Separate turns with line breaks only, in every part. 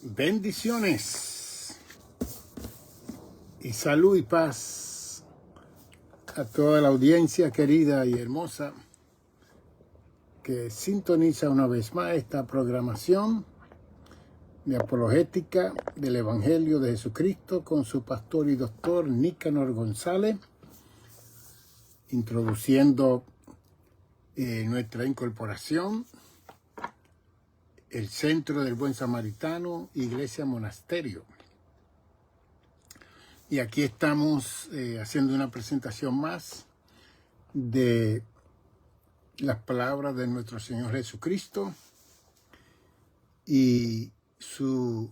Bendiciones y salud y paz a toda la audiencia querida y hermosa que sintoniza una vez más esta programación de apologética del Evangelio de Jesucristo con su pastor y doctor Nicanor González, introduciendo nuestra incorporación, el Centro del Buen Samaritano, Iglesia Monasterio. Y aquí estamos haciendo una presentación más de las palabras de nuestro Señor Jesucristo y su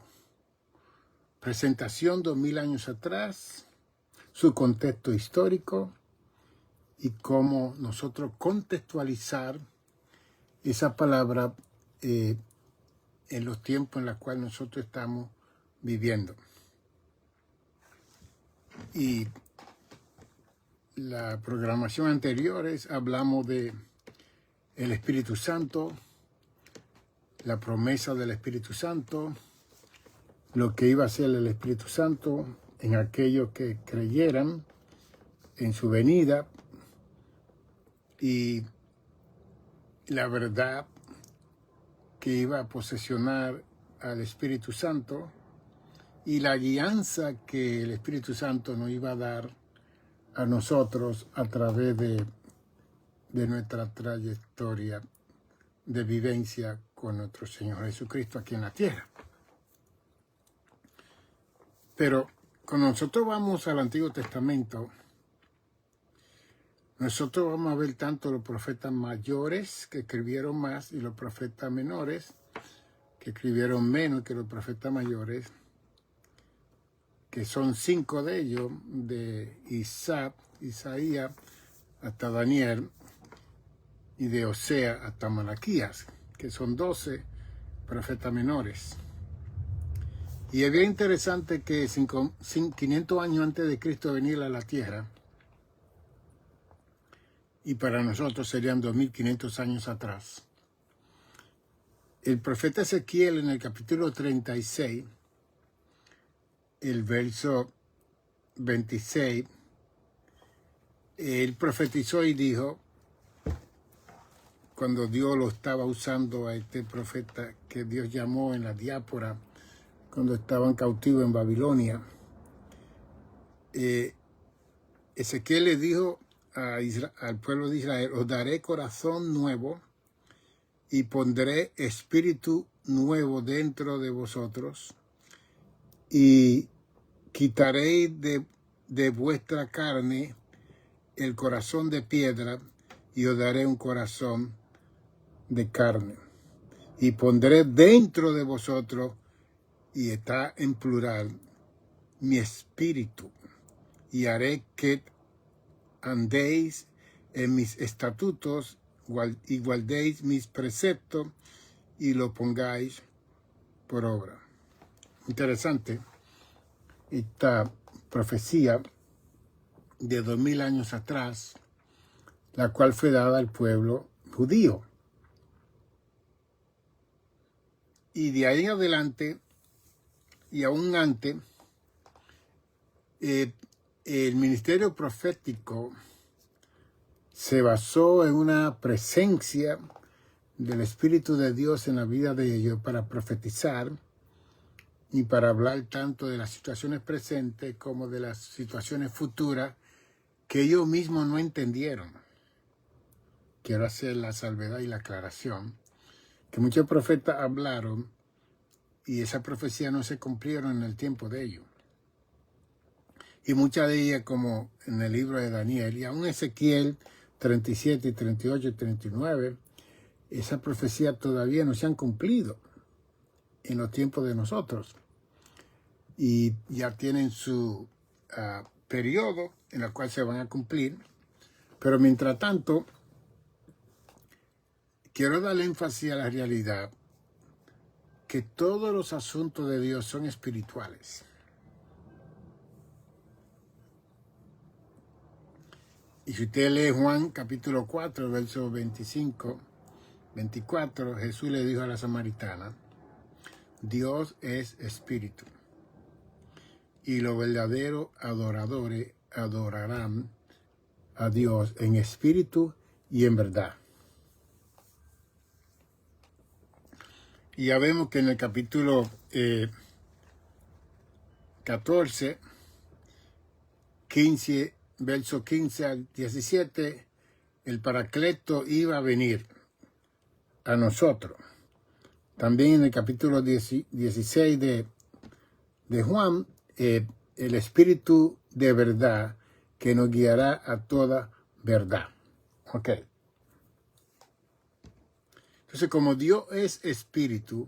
presentación 2000 años atrás, su contexto histórico y cómo nosotros contextualizar esa palabra en los tiempos en los cuales nosotros estamos viviendo. Y la programación anteriores hablamos de el Espíritu Santo, la promesa del Espíritu Santo, lo que iba a hacer el Espíritu Santo en aquellos que creyeran en su venida y la verdad que iba a posesionar al Espíritu Santo y la guianza que el Espíritu Santo nos iba a dar a nosotros a través de nuestra trayectoria de vivencia con nuestro Señor Jesucristo aquí en la tierra. Pero cuando nosotros vamos al Antiguo Testamento, nosotros vamos a ver tanto los profetas mayores que escribieron más y los profetas menores que escribieron menos que los profetas mayores, que son 5 de ellos, de Isaías hasta Daniel y de Osea hasta Malaquías, que son 12 profetas menores. Y es bien interesante que 500 años antes de Cristo venir a la tierra, y para nosotros serían 2500 años atrás, el profeta Ezequiel en el capítulo 36, el verso 26, él profetizó y dijo, cuando Dios lo estaba usando a este profeta que Dios llamó en la diáspora, cuando estaban cautivos en Babilonia, Ezequiel le dijo al pueblo de Israel, os daré corazón nuevo y pondré espíritu nuevo dentro de vosotros y quitaréis de vuestra carne el corazón de piedra y os daré un corazón de carne. Y pondré dentro de vosotros, y está en plural, mi espíritu, y haré que andéis en mis estatutos y guardéis mis preceptos y lo pongáis por obra. Interesante esta profecía de 2000 años atrás, la cual fue dada al pueblo judío. Y de ahí en adelante, y aún antes, el ministerio profético se basó en una presencia del Espíritu de Dios en la vida de ellos para profetizar y para hablar tanto de las situaciones presentes como de las situaciones futuras que ellos mismos no entendieron. Quiero hacer la salvedad y la aclaración que muchos profetas hablaron y esas profecías no se cumplieron en el tiempo de ellos. Y muchas de ellas, como en el libro de Daniel, y aún Ezequiel 37, 38 y 39, esas profecías todavía no se han cumplido en los tiempos de nosotros. Y ya tienen su periodo en el cual se van a cumplir. Pero mientras tanto, quiero darle énfasis a la realidad que todos los asuntos de Dios son espirituales. Y si usted lee Juan capítulo 4, versos 25, 24, Jesús le dijo a la samaritana, Dios es espíritu, y los verdaderos adoradores adorarán a Dios en espíritu y en verdad. Y ya vemos que en el capítulo 14, 15, verso 15 al 17, el Paracleto iba a venir a nosotros. También en el capítulo 16 de Juan, el Espíritu de verdad que nos guiará a toda verdad. Ok. Entonces, como Dios es espíritu,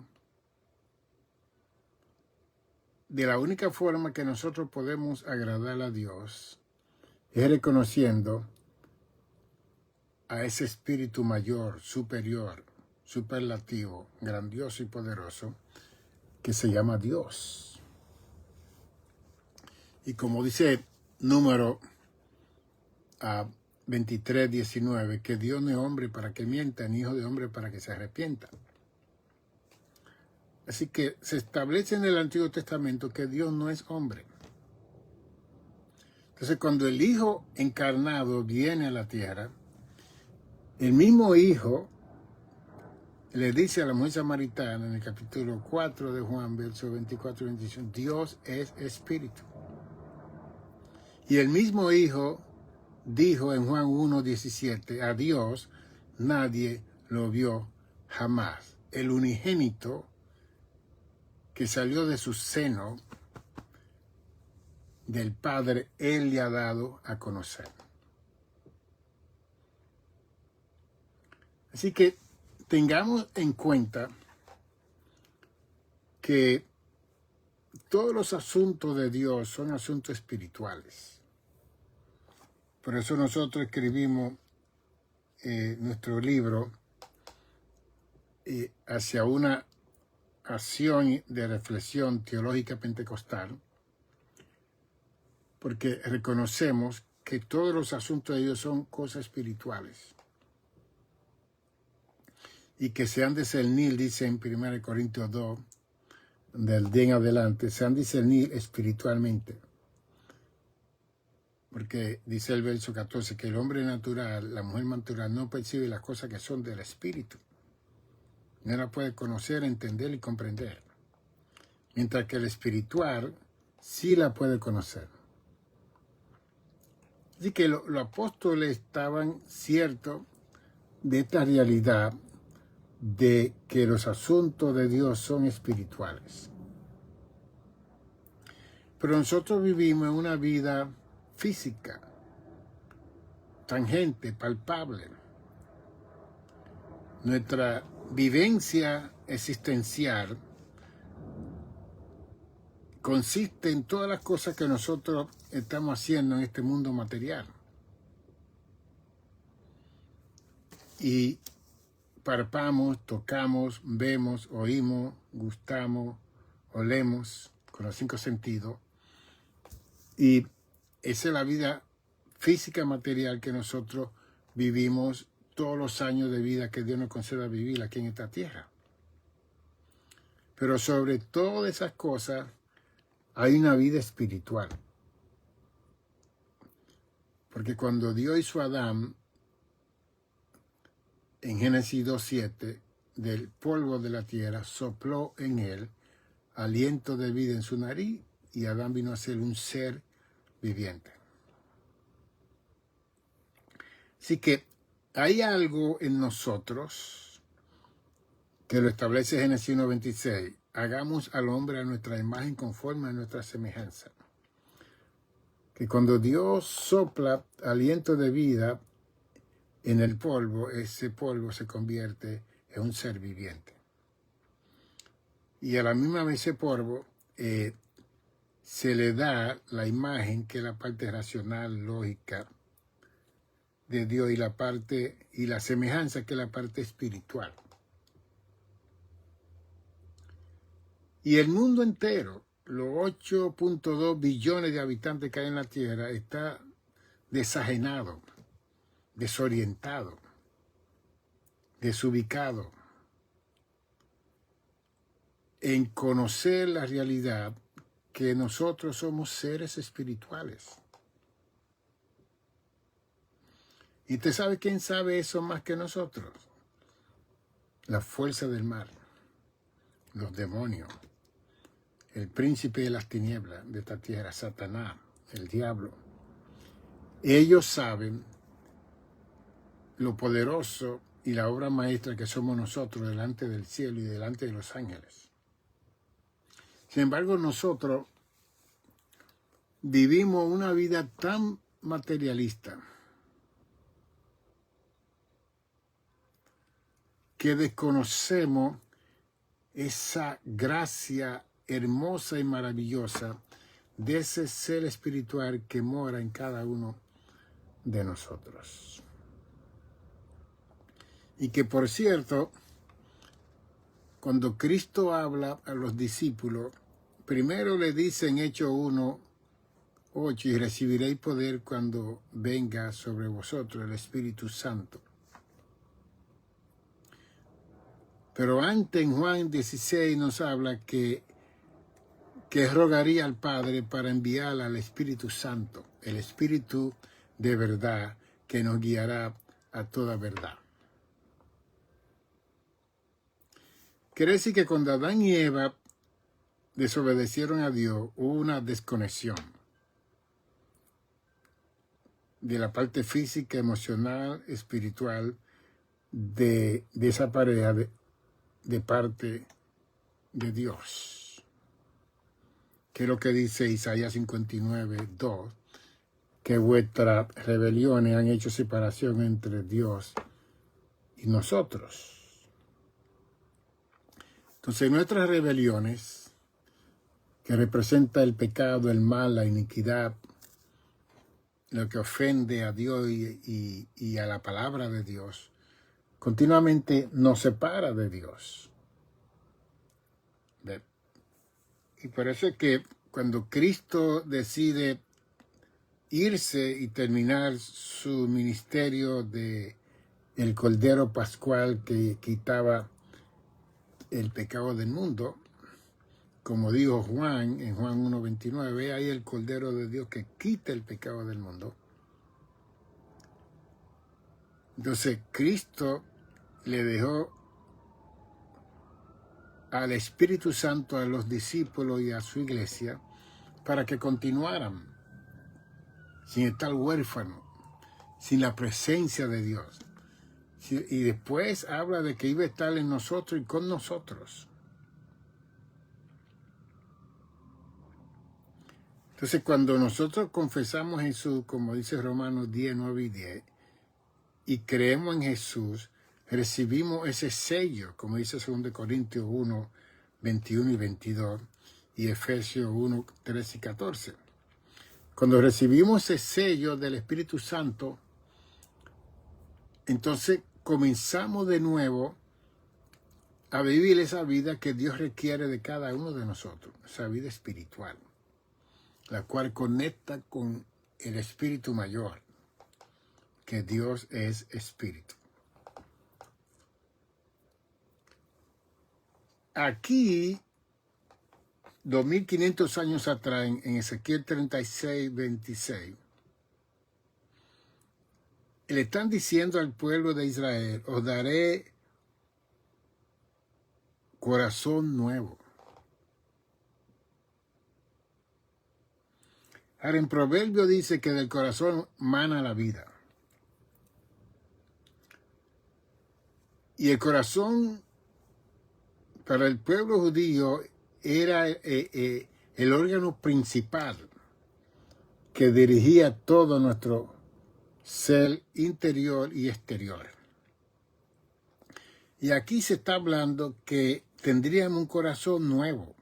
de la única forma que nosotros podemos agradar a Dios es reconociendo a ese espíritu mayor, superior, superlativo, grandioso y poderoso, que se llama Dios. Y como dice número 23:19, que Dios no es hombre para que mienta, ni hijo de hombre para que se arrepienta. Así que se establece en el Antiguo Testamento que Dios no es hombre. Entonces, cuando el Hijo encarnado viene a la tierra, el mismo Hijo le dice a la mujer samaritana en el capítulo 4 de Juan, versos 24 y 25, Dios es espíritu. Y el mismo Hijo dijo en Juan 1:17, a Dios nadie lo vio jamás. El unigénito que salió de su seno del Padre, Él le ha dado a conocer. Así que tengamos en cuenta que todos los asuntos de Dios son asuntos espirituales. Por eso nosotros escribimos nuestro libro hacia una acción de reflexión teológica pentecostal, porque reconocemos que todos los asuntos de Dios son cosas espirituales y que se han de discernir, dice en 1 Corintios 2, del día en adelante, se han de discernir espiritualmente. Porque dice el verso 14 que el hombre natural, la mujer natural, no percibe las cosas que son del espíritu. No las puede conocer, entender y comprender. Mientras que el espiritual sí la puede conocer. Así que los apóstoles estaban ciertos de esta realidad de que los asuntos de Dios son espirituales. Pero nosotros vivimos en una vida física, tangente, palpable. Nuestra vivencia existencial consiste en todas las cosas que nosotros estamos haciendo en este mundo material. Y palpamos, tocamos, vemos, oímos, gustamos, olemos con los 5 sentidos. Y esa es la vida física material que nosotros vivimos todos los años de vida que Dios nos conceda vivir aquí en esta tierra. Pero sobre todas esas cosas hay una vida espiritual. Porque cuando Dios hizo a Adán, en Génesis 2:7, del polvo de la tierra, sopló en él aliento de vida en su nariz y Adán vino a ser un ser viviente. Así que hay algo en nosotros que lo establece Génesis 1:26. Hagamos al hombre a nuestra imagen conforme a nuestra semejanza. Que cuando Dios sopla aliento de vida en el polvo, ese polvo se convierte en un ser viviente. Y a la misma vez ese polvo se le da la imagen que es la parte racional, lógica de Dios y la semejanza que es la parte espiritual. Y el mundo entero, los 8.2 billones de habitantes que hay en la Tierra, está desajenado, desorientado, desubicado. en conocer la realidad que nosotros somos seres espirituales. ¿Y usted sabe quién sabe eso más que nosotros? La fuerza del mal, los demonios, el príncipe de las tinieblas de esta tierra, Satanás, el diablo. Ellos saben lo poderoso y la obra maestra que somos nosotros delante del cielo y delante de los ángeles. Sin embargo, nosotros vivimos una vida tan materialista que desconocemos esa gracia hermosa y maravillosa de ese ser espiritual que mora en cada uno de nosotros. Y que, por cierto, cuando Cristo habla a los discípulos, primero le dice en Hechos 1:8, y recibiréis poder cuando venga sobre vosotros el Espíritu Santo. Pero antes en Juan 16 nos habla que rogaría al Padre para enviar al Espíritu Santo, el Espíritu de verdad que nos guiará a toda verdad. Quiere decir que cuando Adán y Eva desobedecieron a Dios, hubo una desconexión de la parte física, emocional, espiritual de esa pareja de parte de Dios. Que es lo que dice Isaías 59:2, que vuestras rebeliones han hecho separación entre Dios y nosotros. Entonces nuestras rebeliones, que representa el pecado, el mal, la iniquidad, lo que ofende a Dios y a la palabra de Dios, continuamente nos separa de Dios. Y por eso es que cuando Cristo decide irse y terminar su ministerio de el Cordero Pascual que quitaba el pecado del mundo, como dijo Juan en Juan 1:29, ve ahí el Cordero de Dios que quita el pecado del mundo. Entonces Cristo le dejó al Espíritu Santo a los discípulos y a su iglesia para que continuaran sin estar huérfanos, sin la presencia de Dios. Y después habla de que iba a estar en nosotros y con nosotros. Entonces, cuando nosotros confesamos a Jesús, como dice Romanos 10:9 y 10, y creemos en Jesús, recibimos ese sello, como dice 2 Corintios 1:21 y 22, y Efesios 1:13 y 14. Cuando recibimos ese sello del Espíritu Santo, entonces comenzamos de nuevo a vivir esa vida que Dios requiere de cada uno de nosotros, esa vida espiritual, la cual conecta con el Espíritu Mayor, que Dios es Espíritu. Aquí, 2500 años atrás, en Ezequiel 36:26, le están diciendo al pueblo de Israel, os daré corazón nuevo. Ahora, en Proverbio dice que del corazón mana la vida. Y el corazón para el pueblo judío era el órgano principal que dirigía todo nuestro ser interior y exterior. Y aquí se está hablando que tendríamos un corazón nuevo.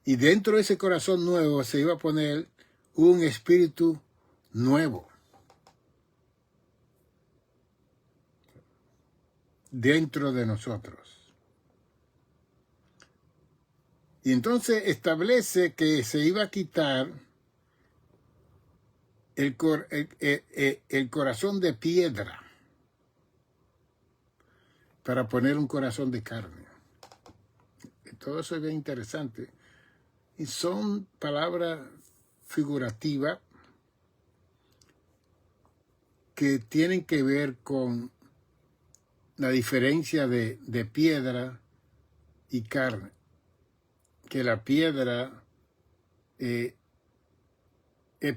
Y dentro de ese corazón nuevo se iba a poner un espíritu nuevo. Dentro de nosotros. Y entonces establece que se iba a quitar el corazón de piedra para poner un corazón de carne. Y todo eso es bien interesante. Y son palabras figurativas que tienen que ver con la diferencia de piedra y carne. Que la piedra es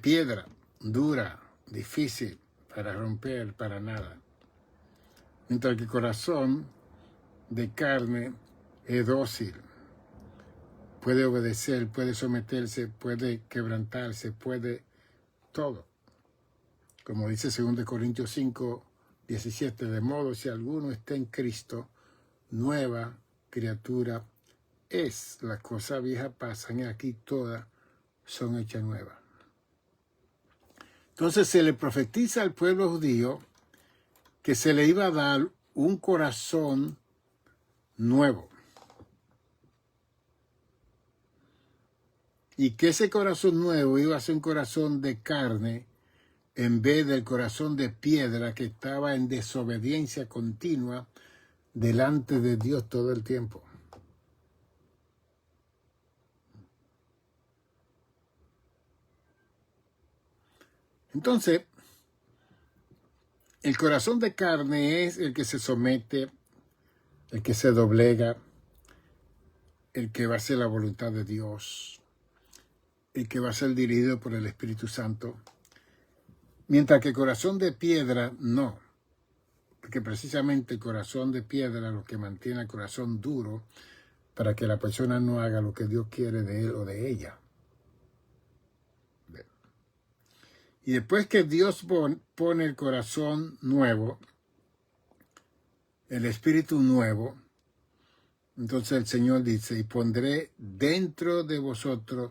piedra, dura, difícil para romper, para nada. Mientras que el corazón de carne es dócil. Puede obedecer, puede someterse, puede quebrantarse, puede todo. Como dice 2 Corintios 5, 17, de modo si alguno está en Cristo, nueva criatura es. Las cosas viejas pasan y aquí todas son hechas nuevas. Entonces se le profetiza al pueblo judío que se le iba a dar un corazón nuevo. Y que ese corazón nuevo iba a ser un corazón de carne en vez del corazón de piedra que estaba en desobediencia continua delante de Dios todo el tiempo. Entonces, el corazón de carne es el que se somete, el que se doblega, el que va a hacer la voluntad de Dios, el que va a ser dirigido por el Espíritu Santo. Mientras que el corazón de piedra, no. Porque precisamente el corazón de piedra es lo que mantiene el corazón duro para que la persona no haga lo que Dios quiere de él o de ella. Y después que Dios pone el corazón nuevo, el espíritu nuevo, entonces el Señor dice, y pondré dentro de vosotros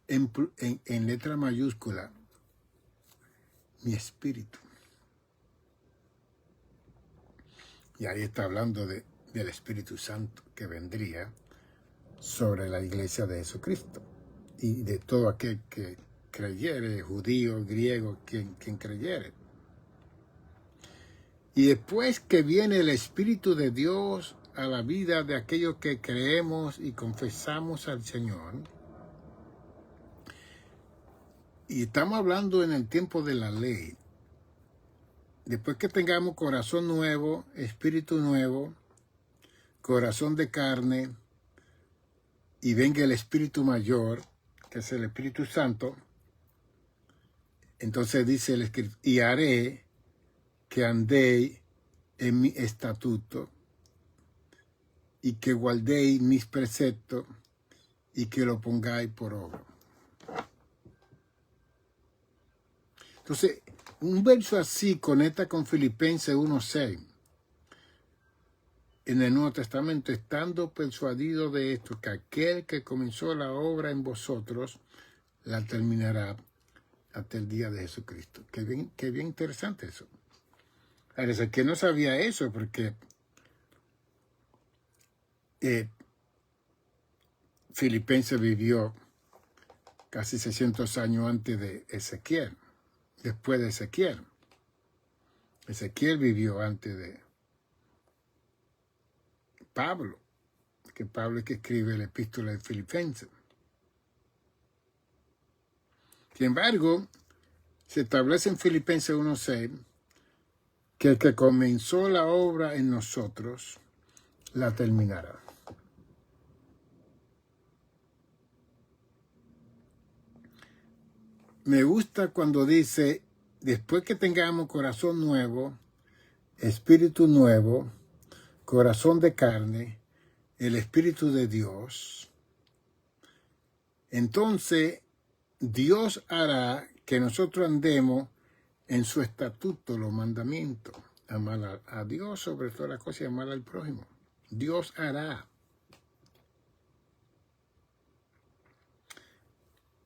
en letra mayúscula mi espíritu. Y ahí está hablando del Espíritu Santo que vendría sobre la iglesia de Jesucristo y de todo aquel que creyere, judío, griego, quien creyere. Y después que viene el Espíritu de Dios a la vida de aquellos que creemos y confesamos al Señor, y estamos hablando en el tiempo de la ley, después que tengamos corazón nuevo, espíritu nuevo, corazón de carne, y venga el Espíritu Mayor, que es el Espíritu Santo, entonces dice el Escrito, y haré que andéis en mi estatuto, y que guardéis mis preceptos, y que lo pongáis por obra. Entonces, un verso así conecta con Filipenses 1:6. En el Nuevo Testamento, estando persuadido de esto, que aquel que comenzó la obra en vosotros, la terminará hasta el día de Jesucristo. Qué bien interesante eso. Parece que no sabía eso, porque Filipenses vivió casi 600 años antes de Ezequiel, después de Ezequiel. Ezequiel vivió antes de Pablo, que Pablo es que escribe la epístola de Filipenses. Sin embargo, se establece en Filipenses 1:6 que el que comenzó la obra en nosotros, la terminará. Me gusta cuando dice, después que tengamos corazón nuevo, espíritu nuevo, corazón de carne, el Espíritu de Dios, entonces Dios hará que nosotros andemos en su estatuto, los mandamientos. Amar a Dios sobre todas las cosas y amar al prójimo. Dios hará.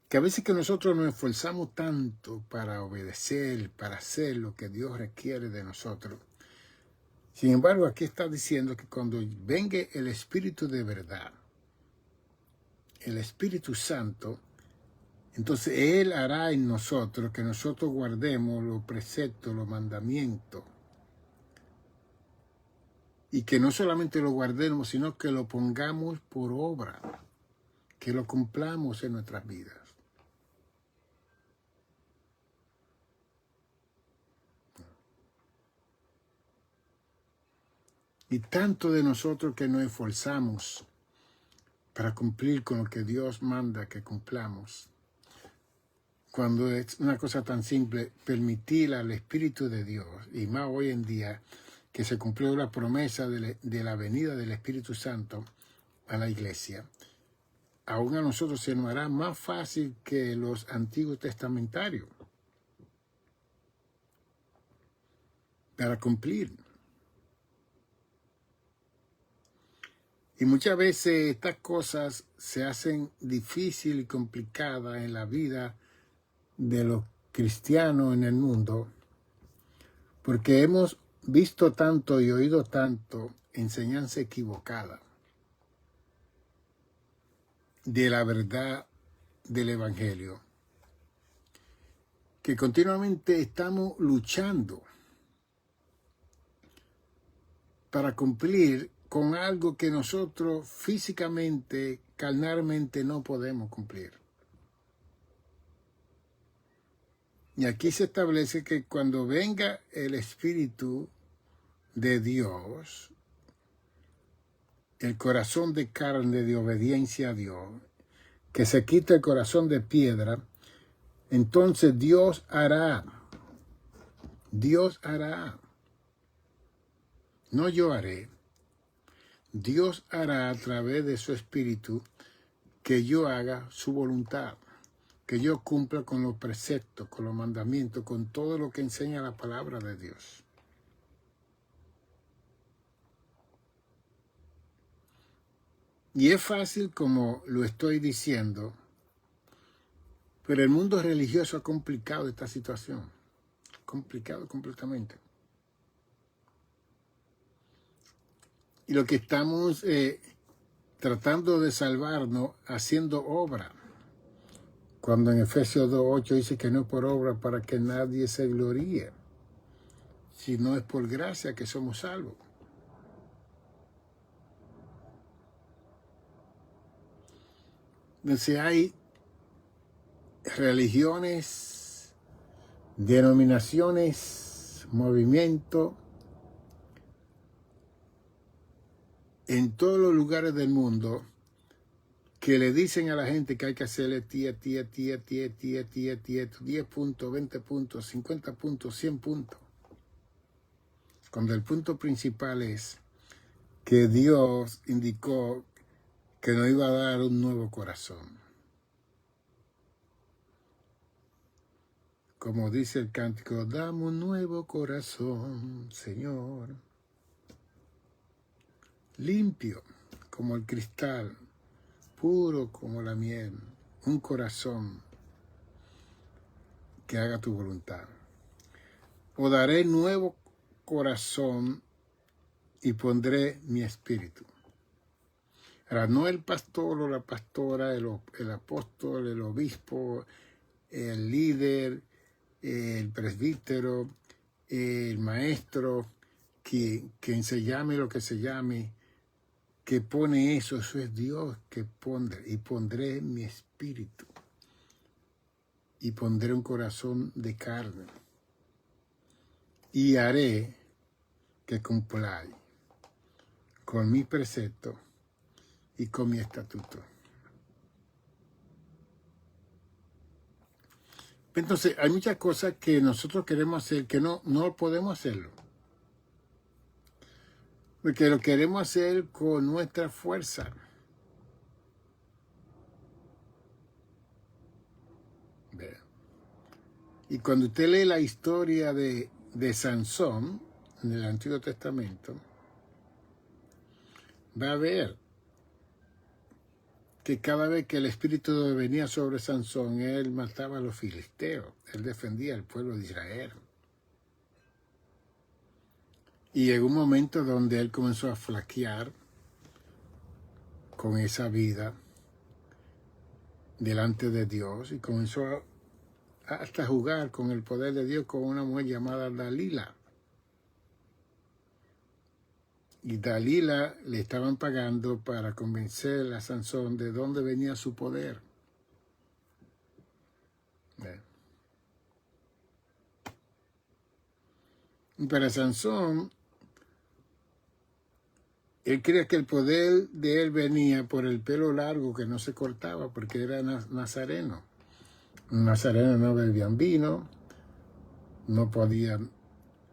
Que a veces que nosotros nos esforzamos tanto para obedecer, para hacer lo que Dios requiere de nosotros. Sin embargo, aquí está diciendo que cuando venga el Espíritu de verdad, el Espíritu Santo, entonces Él hará en nosotros que nosotros guardemos los preceptos, los mandamientos. y que no solamente lo guardemos, sino que lo pongamos por obra, que lo cumplamos en nuestras vidas. Y tanto de nosotros que nos esforzamos para cumplir con lo que Dios manda que cumplamos, cuando es una cosa tan simple, permitir al Espíritu de Dios, y más hoy en día, que se cumplió la promesa de la venida del Espíritu Santo a la iglesia, aún a nosotros se nos hará más fácil que los antiguos testamentarios para cumplir. Y muchas veces estas cosas se hacen difíciles y complicadas en la vida de los cristianos en el mundo, porque hemos visto tanto y oído tanto enseñanza equivocada de la verdad del Evangelio, que continuamente estamos luchando para cumplir con algo que nosotros físicamente, carnalmente no podemos cumplir. Y aquí se establece que cuando venga el Espíritu de Dios, el corazón de carne de obediencia a Dios, que se quita el corazón de piedra, entonces Dios hará, no yo haré, Dios hará a través de su Espíritu que yo haga su voluntad, que yo cumpla con los preceptos, con los mandamientos, con todo lo que enseña la palabra de Dios. Y es fácil como lo estoy diciendo, pero el mundo religioso ha complicado esta situación, complicado completamente. Y lo que estamos tratando de salvarnos haciendo obra. Cuando en Efesios 2:8 dice que no es por obra para que nadie se gloríe, sino es por gracia que somos salvos. Entonces hay religiones, denominaciones, movimientos en todos los lugares del mundo que le dicen a la gente que hay que hacerle 10 puntos, 20 puntos, 50 puntos, 100 puntos. Cuando el punto principal es que Dios indicó que nos iba a dar un nuevo corazón. Como dice el cántico, dame un nuevo corazón, Señor. Limpio como el cristal, puro como la miel, un corazón que haga tu voluntad. O daré nuevo corazón y pondré mi espíritu. Ahora, no el pastor o la pastora, el apóstol, el obispo, el líder, el presbítero, el maestro, quien se llame lo que se llame, que pone eso es Dios que pondré, y pondré mi espíritu, y pondré un corazón de carne, y haré que cumpláis con mi precepto y con mi estatuto. Entonces, hay muchas cosas que nosotros queremos hacer que no podemos hacerlo. Porque lo queremos hacer con nuestra fuerza. Y cuando usted lee la historia de Sansón en el Antiguo Testamento, va a ver que cada vez que el Espíritu de Dios venía sobre Sansón, él mataba a los filisteos, él defendía al pueblo de Israel. Y llegó un momento donde él comenzó a flaquear con esa vida delante de Dios y comenzó hasta a jugar con el poder de Dios con una mujer llamada Dalila. y Dalila le estaban pagando para convencer a Sansón de dónde venía su poder. Y para Sansón, él creía que el poder de él venía por el pelo largo que no se cortaba porque era nazareno. Los nazarenos no bebían vino, no podían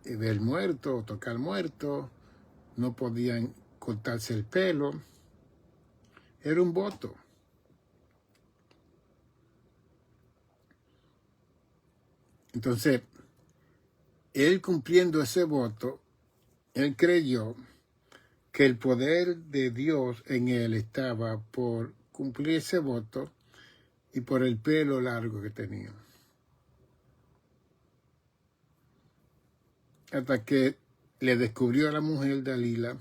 ver muerto o tocar muerto, no podían cortarse el pelo. Era un voto. Entonces, él cumpliendo ese voto, él creyó que el poder de Dios en él estaba por cumplir ese voto y por el pelo largo que tenía. Hasta que le descubrió a la mujer Dalila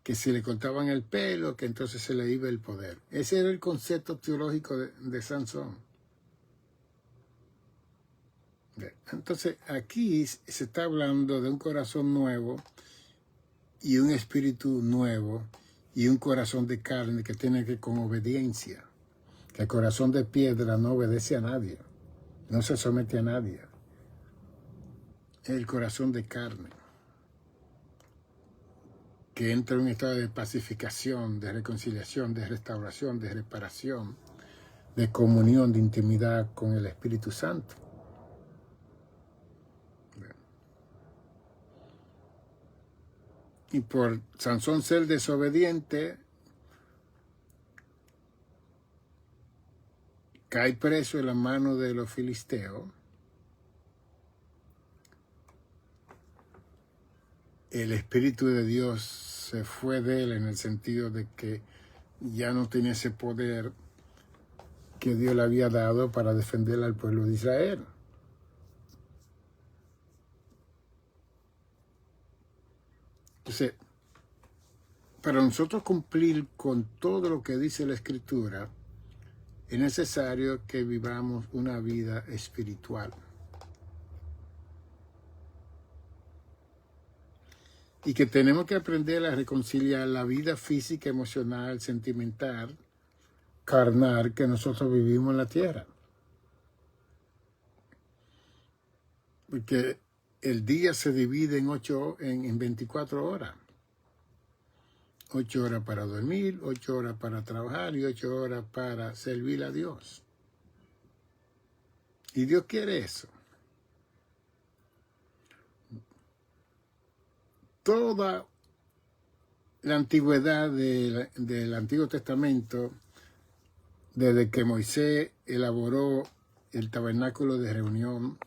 que si le cortaban el pelo, que entonces se le iba el poder. Ese era el concepto teológico de Sansón. Entonces, aquí se está hablando de un corazón nuevo y un espíritu nuevo y un corazón de carne que tiene que ver con obediencia. Que el corazón de piedra no obedece a nadie, no se somete a nadie. El corazón de carne, que entra en un estado de pacificación, de reconciliación, de restauración, de reparación, de comunión, de intimidad con el Espíritu Santo. Y por Sansón ser desobediente, cae preso en la mano de los filisteos. El Espíritu de Dios se fue de él en el sentido de que ya no tenía ese poder que Dios le había dado para defender al pueblo de Israel. Entonces, para nosotros cumplir con todo lo que dice la Escritura, es necesario que vivamos una vida espiritual. Y que tenemos que aprender a reconciliar la vida física, emocional, sentimental, carnal que nosotros vivimos en la tierra. Porque el día se divide en 24 horas. 8 horas para dormir, 8 horas para trabajar y 8 horas para servir a Dios. Y Dios quiere eso. Toda la antigüedad del Antiguo Testamento, desde que Moisés elaboró el tabernáculo de reunión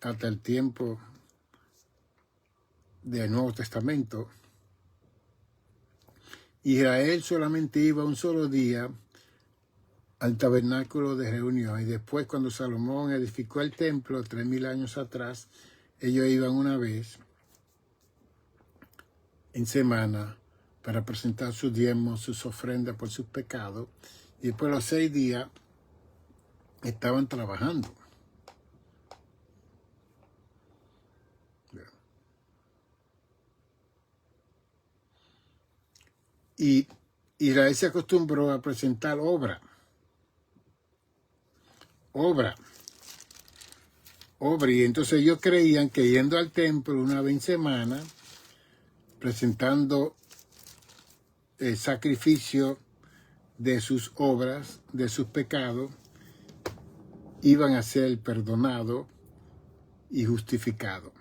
hasta el tiempo del Nuevo Testamento, Israel solamente iba un solo día al tabernáculo de reunión, y después cuando Salomón edificó el templo 3000 años atrás, ellos iban una vez en semana para presentar sus diezmos, sus ofrendas por sus pecados, y después los 6 días estaban trabajando. Y Israel se acostumbró a presentar obra, y entonces ellos creían que yendo al templo una vez en semana, presentando el sacrificio de sus obras, de sus pecados, iban a ser perdonados y justificados.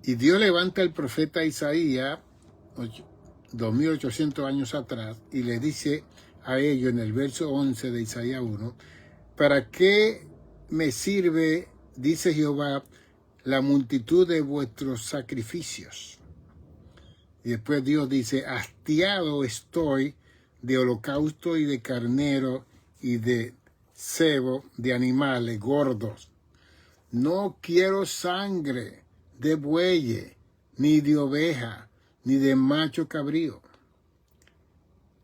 Y Dios levanta al profeta Isaías 2800 años atrás y le dice a ellos en el verso 11 de Isaías 1, ¿para qué me sirve, dice Jehová, la multitud de vuestros sacrificios? Y después Dios dice, hastiado estoy de holocausto y de carnero y de cebo de animales gordos. No quiero sangre de bueyes, ni de oveja, ni de macho cabrío.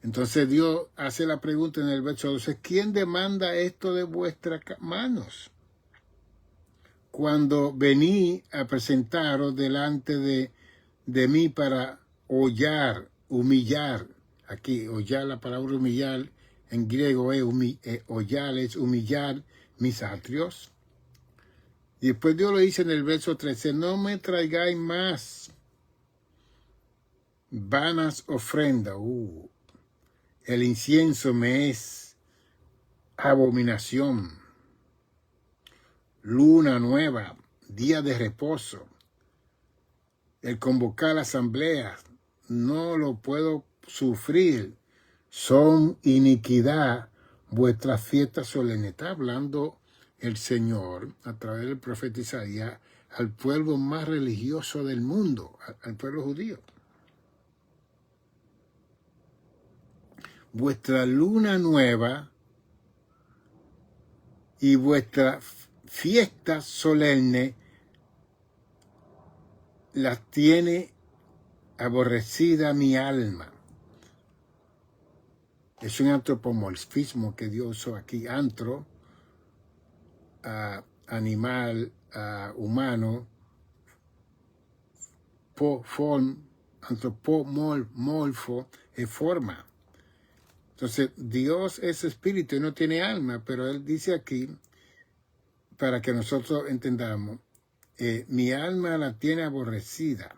Entonces Dios hace la pregunta en el verso 12, ¿quién demanda esto de vuestras manos? cuando vení a presentaros delante de mí para humillar. Aquí, hollar, la palabra humillar en griego es hollar, es humillar mis atrios. Y después Dios lo dice en el verso 13, no me traigáis más vanas ofrendas. El incienso me es abominación. Luna nueva, día de reposo. El convocar asambleas, no lo puedo sufrir. Son iniquidad vuestras fiestas solemnes. Está hablando el Señor a través del profeta Isaías al pueblo más religioso del mundo, al pueblo judío. Vuestra luna nueva y vuestra fiesta solemne las tiene aborrecida mi alma. Es un antropomorfismo que Dios usó aquí. Antro, animal, humano, antropomorfo, es forma. Entonces, Dios es espíritu y no tiene alma, pero Él dice aquí, para que nosotros entendamos, mi alma la tiene aborrecida,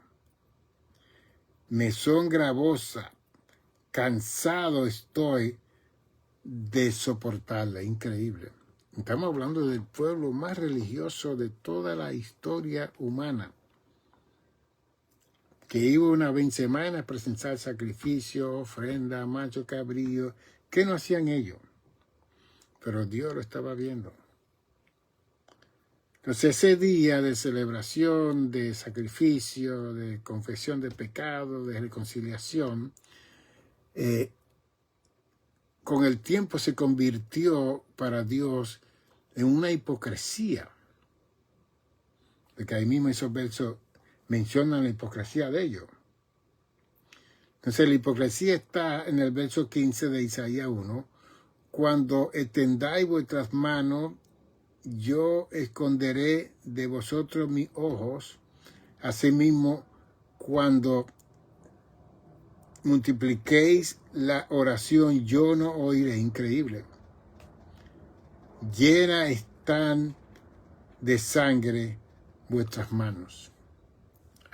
me son gravosa, cansado estoy de soportarla. Increíble. Estamos hablando del pueblo más religioso de toda la historia humana, que iba una vez en semana a presentar sacrificio, ofrenda, macho cabrío. ¿Qué no hacían ellos? Pero Dios lo estaba viendo. Entonces ese día de celebración, de sacrificio, de confesión de pecado, de reconciliación, con el tiempo se convirtió para Dios en una hipocresía. Porque ahí mismo esos versos mencionan la hipocresía de ellos. Entonces la hipocresía está en el verso 15 de Isaías 1. Cuando extendáis vuestras manos, yo esconderé de vosotros mis ojos. Asimismo, cuando multipliquéis la oración, yo no oiré. Increíble. Llenas están de sangre vuestras manos.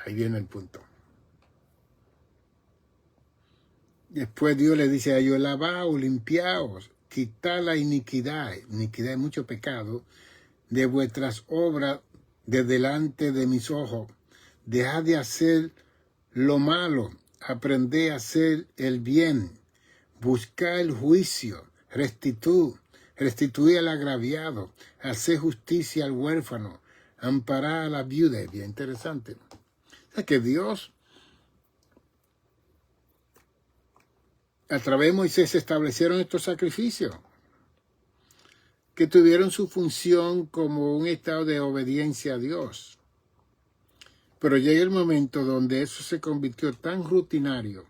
Ahí viene el punto. Después Dios le dice a ellos, lavaos, limpiaos, quitad la iniquidad es mucho pecado, de vuestras obras de delante de mis ojos. Dejad de hacer lo malo, aprended a hacer el bien, buscad el juicio, restituid al agraviado, haced justicia al huérfano, amparad a la viuda. Es bien interesante. O sea que Dios, a través de Moisés, establecieron estos sacrificios que tuvieron su función como un estado de obediencia a Dios. Pero llega el momento donde eso se convirtió tan rutinario,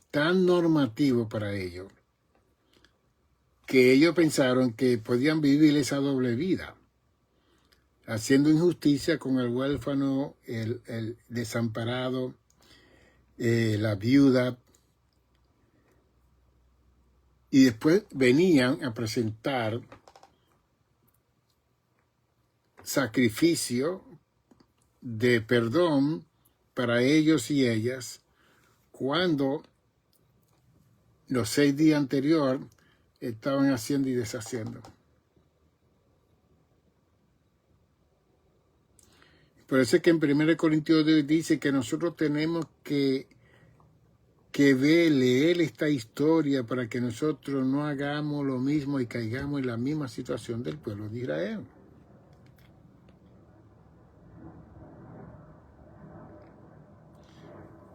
tan normativo para ellos, que ellos pensaron que podían vivir esa doble vida, haciendo injusticia con el huérfano, el desamparado, la viuda. Y después venían a presentar sacrificio de perdón para ellos y ellas cuando los 6 días anteriores estaban haciendo y deshaciendo. Por eso es que en 1 Corintios dice que nosotros tenemos que leer esta historia para que nosotros no hagamos lo mismo y caigamos en la misma situación del pueblo de Israel.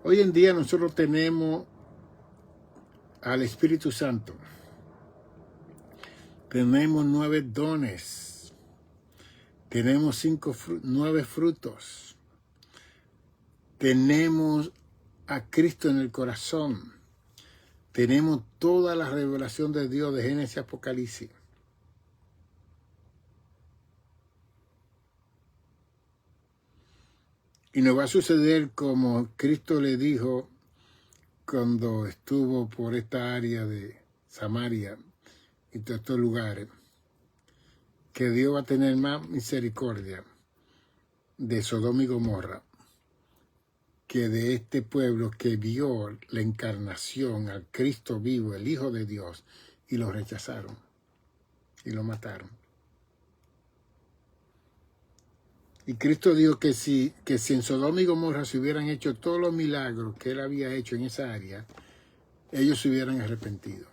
Hoy en día nosotros tenemos al Espíritu Santo. Tenemos 9 dones. Tenemos 9 frutos. Tenemos a Cristo en el corazón. Tenemos toda la revelación de Dios de Génesis y Apocalipsis. Y nos va a suceder como Cristo le dijo cuando estuvo por esta área de Samaria y todos estos lugares, que Dios va a tener más misericordia de Sodoma y Gomorra que de este pueblo que vio la encarnación al Cristo vivo, el Hijo de Dios, y lo rechazaron y lo mataron. Y Cristo dijo que si en Sodoma y Gomorra se hubieran hecho todos los milagros que él había hecho en esa área, ellos se hubieran arrepentido.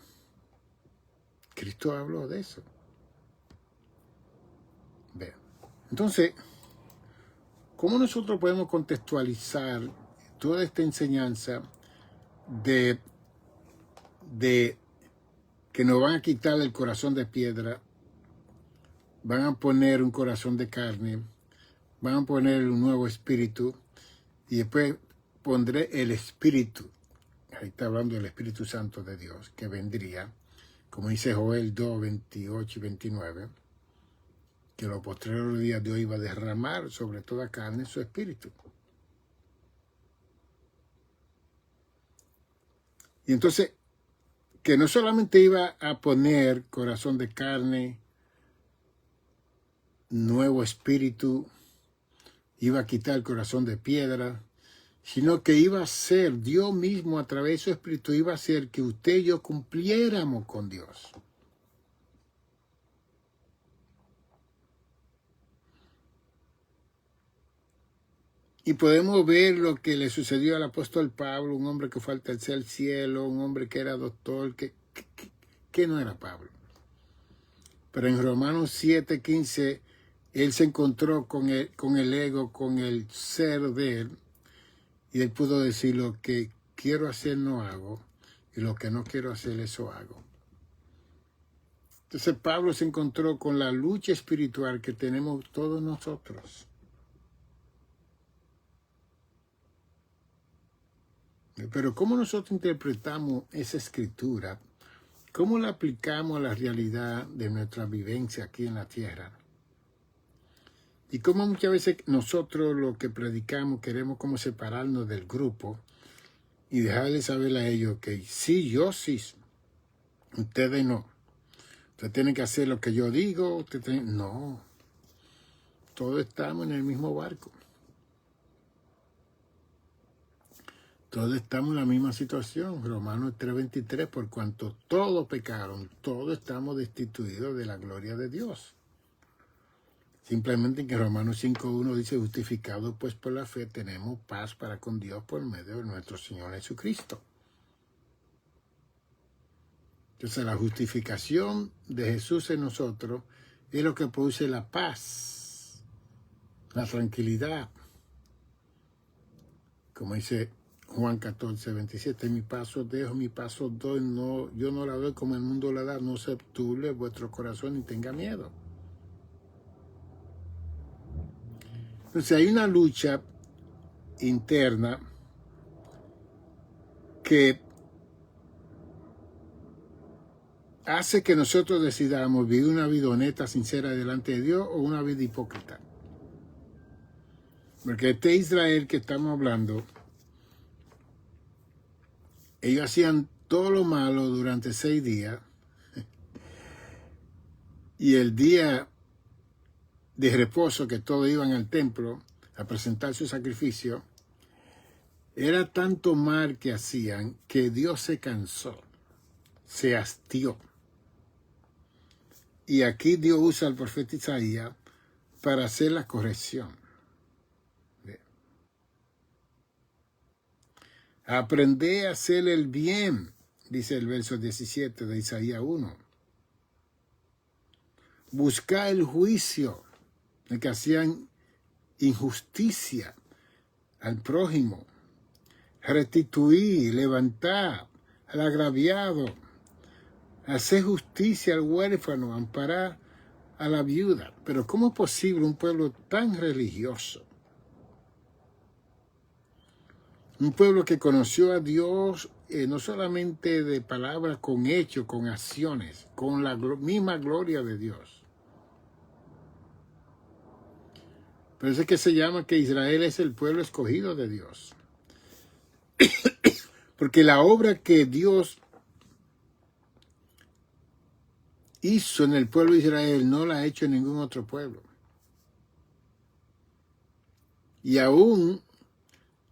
Cristo habló de eso. Vean. Entonces, ¿cómo nosotros podemos contextualizar toda esta enseñanza de que nos van a quitar el corazón de piedra, van a poner un corazón de carne, van a poner un nuevo espíritu y después pondré el espíritu? Ahí está hablando del Espíritu Santo de Dios, que vendría, como dice Joel 2, 28 y 29, que en los postreros días Dios iba a derramar sobre toda carne su espíritu. Y entonces, que no solamente iba a poner corazón de carne, nuevo espíritu, iba a quitar el corazón de piedra, sino que iba a ser Dios mismo a través de su espíritu, iba a hacer que usted y yo cumpliéramos con Dios. Y podemos ver lo que le sucedió al apóstol Pablo, un hombre que fue al tercer cielo, un hombre que era doctor, que no era Pablo. Pero en Romanos 7:15, él se encontró con el ego, con el ser de él, y él pudo decir: lo que quiero hacer no hago, y lo que no quiero hacer eso hago. Entonces Pablo se encontró con la lucha espiritual que tenemos todos nosotros. Pero ¿cómo nosotros interpretamos esa escritura? ¿Cómo la aplicamos a la realidad de nuestra vivencia aquí en la tierra? Y cómo muchas veces nosotros lo que predicamos queremos como separarnos del grupo y dejarles saber a ellos que sí, yo sí, ustedes no. Ustedes tienen que hacer lo que yo digo. No, todos estamos en el mismo barco. Todos estamos en la misma situación. Romanos 3:23, por cuanto todos pecaron, todos estamos destituidos de la gloria de Dios. Simplemente que Romanos 5:1 dice: justificados pues por la fe tenemos paz para con Dios por medio de nuestro Señor Jesucristo. Entonces la justificación de Jesús en nosotros es lo que produce la paz, la tranquilidad. Como dice Juan 14:27, mi paso dejo, mi paso doy, no, yo no la doy como el mundo la da, no se turbe vuestro corazón ni tenga miedo. Entonces hay una lucha interna que hace que nosotros decidamos vivir una vida honesta, sincera delante de Dios, o una vida hipócrita. Porque este Israel que estamos hablando, ellos hacían todo lo malo durante 6 días, y el día de reposo que todos iban al templo a presentar su sacrificio, era tanto mal que hacían que Dios se cansó, se hastió. Y aquí Dios usa al profeta Isaías para hacer la corrección. Aprended a hacer el bien, dice el verso 17 de Isaías 1. Buscad el juicio de que hacían injusticia al prójimo. Restituir, levantar al agraviado. Hacer justicia al huérfano, amparar a la viuda. Pero ¿cómo es posible un pueblo tan religioso? Un pueblo que conoció a Dios no solamente de palabras, con hechos, con acciones, con la misma gloria de Dios. Por eso es que se llama que Israel es el pueblo escogido de Dios. Porque la obra que Dios hizo en el pueblo de Israel no la ha hecho en ningún otro pueblo. Y aún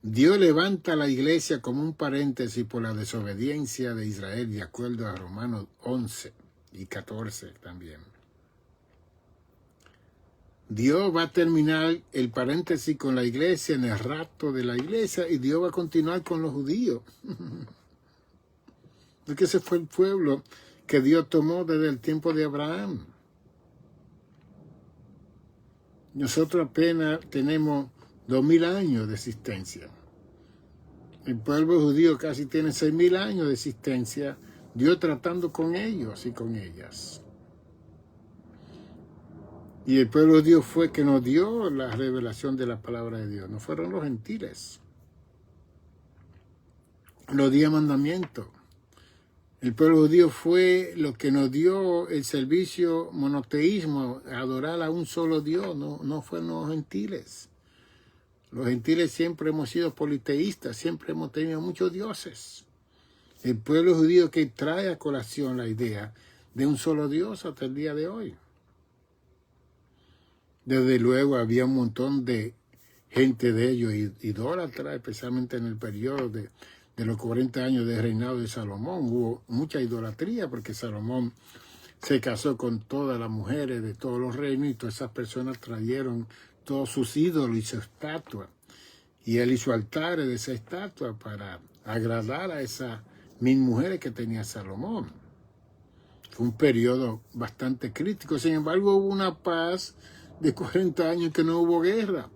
Dios levanta a la iglesia como un paréntesis por la desobediencia de Israel, de acuerdo a Romanos 11 y 14 también. Dios va a terminar el paréntesis con la iglesia en el rapto de la iglesia y Dios va a continuar con los judíos. Porque ese fue el pueblo que Dios tomó desde el tiempo de Abraham. Nosotros apenas tenemos 2000 años de existencia. El pueblo judío casi tiene 6000 años de existencia, Dios tratando con ellos y con ellas. Y el pueblo de Dios fue que nos dio la revelación de la palabra de Dios. No fueron los gentiles. Los 10 mandamientos. El pueblo judío fue lo que nos dio el servicio monoteísmo, adorar a un solo Dios, no fueron los gentiles. Los gentiles siempre hemos sido politeístas, siempre hemos tenido muchos dioses. El pueblo judío que trae a colación la idea de un solo Dios hasta el día de hoy. Desde luego había un montón de gente de ellos idólatra, especialmente en el periodo de los 40 años de reinado de Salomón. Hubo mucha idolatría porque Salomón se casó con todas las mujeres de todos los reinos y todas esas personas trajeron todos sus ídolos y su estatua. Y él hizo altares de esa estatua para agradar a esas 1000 mujeres que tenía Salomón. Fue un periodo bastante crítico. Sin embargo, hubo una paz de 40 años que no hubo guerra.